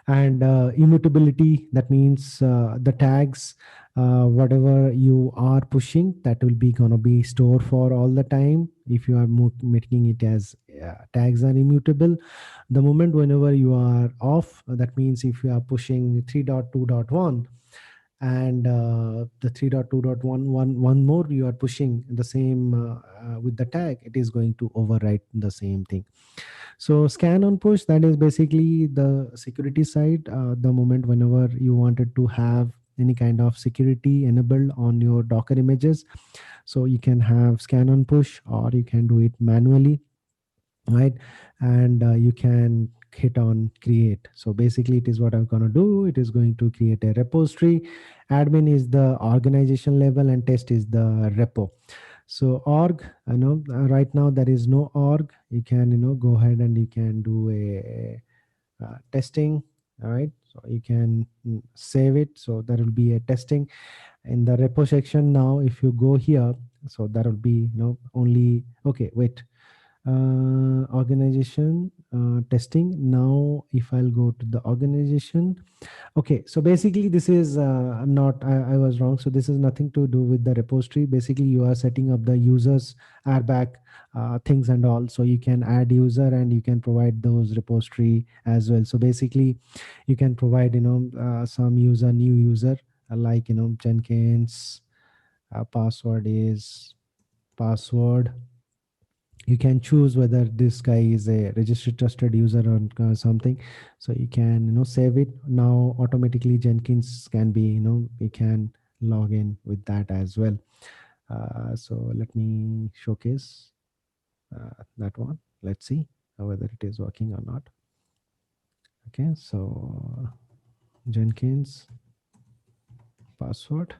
And immutability, that means the tags, whatever you are pushing, that will be gonna be stored for all the time. If you are making it as tags are immutable, the moment whenever you are off, that means if you are pushing 3.2.1 and the 3.2.1 one more you are pushing the same with the tag, it is going to overwrite the same thing. So scan on push, that is basically the security side. The moment whenever you wanted to have any kind of security enabled on your Docker images, so you can have scan on push, or you can do it manually, right? And you can hit on create. So basically it is what I'm going to do. It is going to create a repository. Admin is the organization level and test is the repo. So org, right now there is no org. You can go ahead and you can do a testing All right, so you can save it. So there will be a testing in the repo section. Now if you go here, so that will be only, okay, wait, organization testing. Now if I'll go to the organization, okay, so basically this is not, I was wrong. So this is nothing to do with the repository. Basically you are setting up the users airbag things and all, so you can add user and you can provide those repository as well. So basically you can provide some user, new user, like Jenkins, password is password. You can choose whether this guy is a registered trusted user or something. So you can save it. Now automatically Jenkins can be, you can log in with that as well. So let me showcase that one. Let's see whether it is working or not. Okay, so Jenkins password.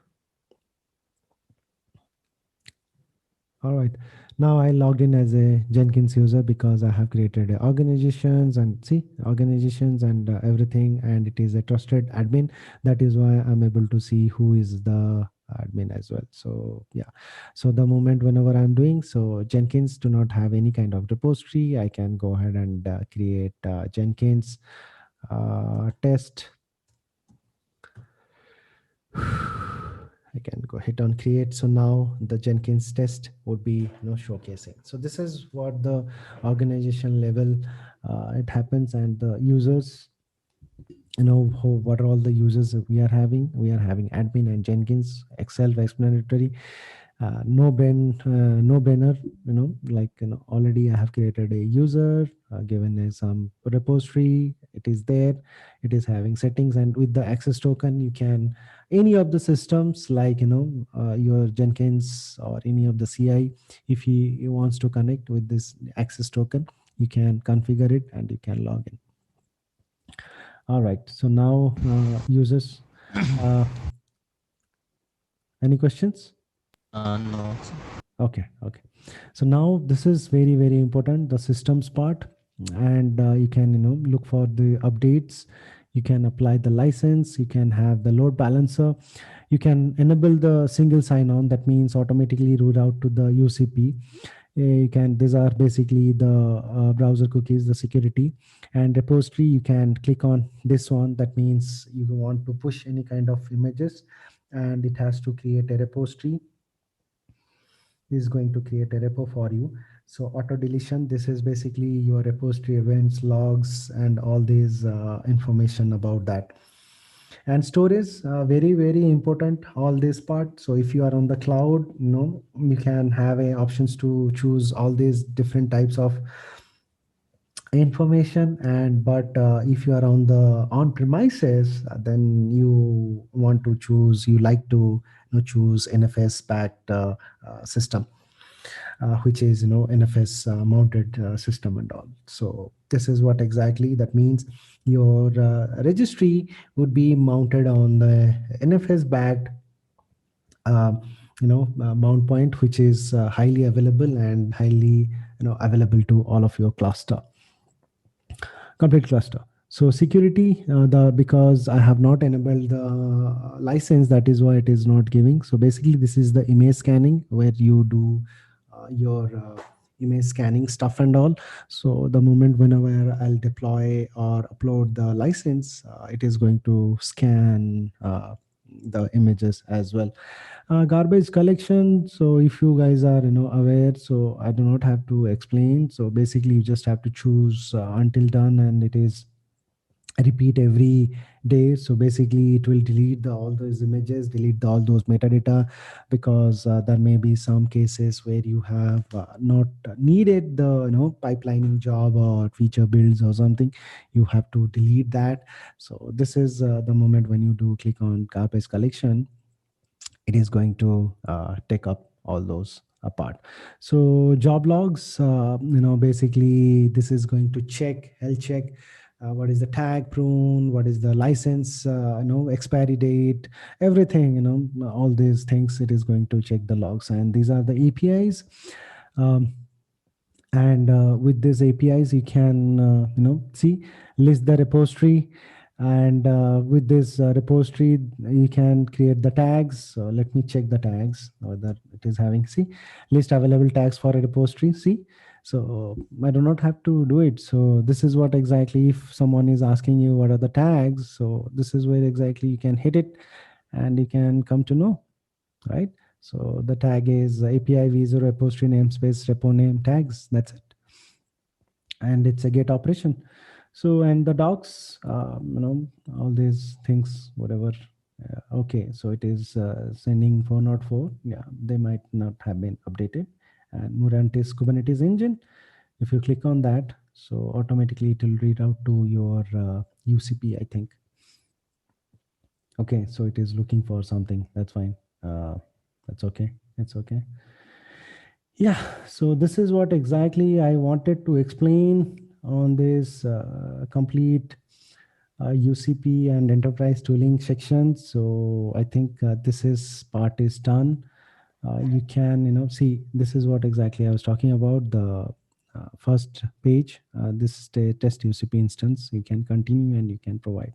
All right, now I logged in as a Jenkins user because I have created organizations and see organizations and everything, and it is a trusted admin. That is why I'm able to see who is the admin as well. So yeah, so the moment whenever I'm doing so Jenkins do not have any kind of repository, I can go ahead and create Jenkins test. I can go hit on create. So now the Jenkins test would be showcasing. So this is what the organization level it happens, and the users, what are all the users that we are having. We are having admin and Jenkins, self-explanatory. No brainer, like already I have created a user, given some repository, it is there, it is having settings, and with the access token you can any of the systems like your Jenkins or any of the CI, if he wants to connect with this access token, you can configure it and you can log in. All right, so now users, any questions? No. Okay. So now this is very, very important, the systems part, and you can look for the updates. You can apply the license. You can have the load balancer. You can enable the single sign-on. That means automatically route out to the UCP. You can. These are basically the browser cookies, the security and repository. You can click on this one. That means you want to push any kind of images, and it has to create a repository. Is going to create a repo for you. So auto deletion, this is basically your repository events, logs, and all these information about that. And storage, very, very important, all this part. So if you are on the cloud, you can have options to choose all these different types of information, and but if you are on the on premises, then you want to choose, you like to choose NFS backed system, which is NFS mounted system and all. So this is what exactly that means. Your registry would be mounted on the NFS backed mount point, which is highly available and highly available to all of your cluster, complete cluster. So security, the because I have not enabled the license, that is why it is not giving. So basically this is the image scanning where you do your image scanning stuff and all. So the moment whenever I'll deploy or upload the license, it is going to scan the images as well. Garbage collection, so if you guys are aware, so I do not have to explain. So basically you just have to choose until done, and it is repeat every day. So basically it will delete all those images, delete all those metadata, because there may be some cases where you have not needed the pipelining job or feature builds or something. You have to delete that. So this is the moment when you do click on garbage collection, it is going to take up all those apart. So job logs, basically this is going to check, health check, what is the tag prune, what is the license, expiry date, everything, all these things. It is going to check the logs, and these are the APIs. And with these APIs, you can, see, list the repository, And with this repository, you can create the tags. So let me check the tags whether it is having, see, list available tags for a repository. See, so I do not have to do it. So this is what exactly, if someone is asking you what are the tags, so this is where exactly you can hit it and you can come to know, right? So the tag is API v0 repository namespace repo name tags. That's it. And it's a get operation. So, and the docs, all these things, whatever. Okay, so it is sending 404. Yeah, they might not have been updated. And Murantis Kubernetes engine, if you click on that, so automatically it will read out to your UCP, I think. Okay, so it is looking for something. That's fine. That's okay. It's okay. Yeah, so this is what exactly I wanted to explain on this complete UCP and enterprise tooling section. So I think this is part is done. You can, see, this is what exactly I was talking about. The first page, this is the test UCP instance. You can continue and you can provide.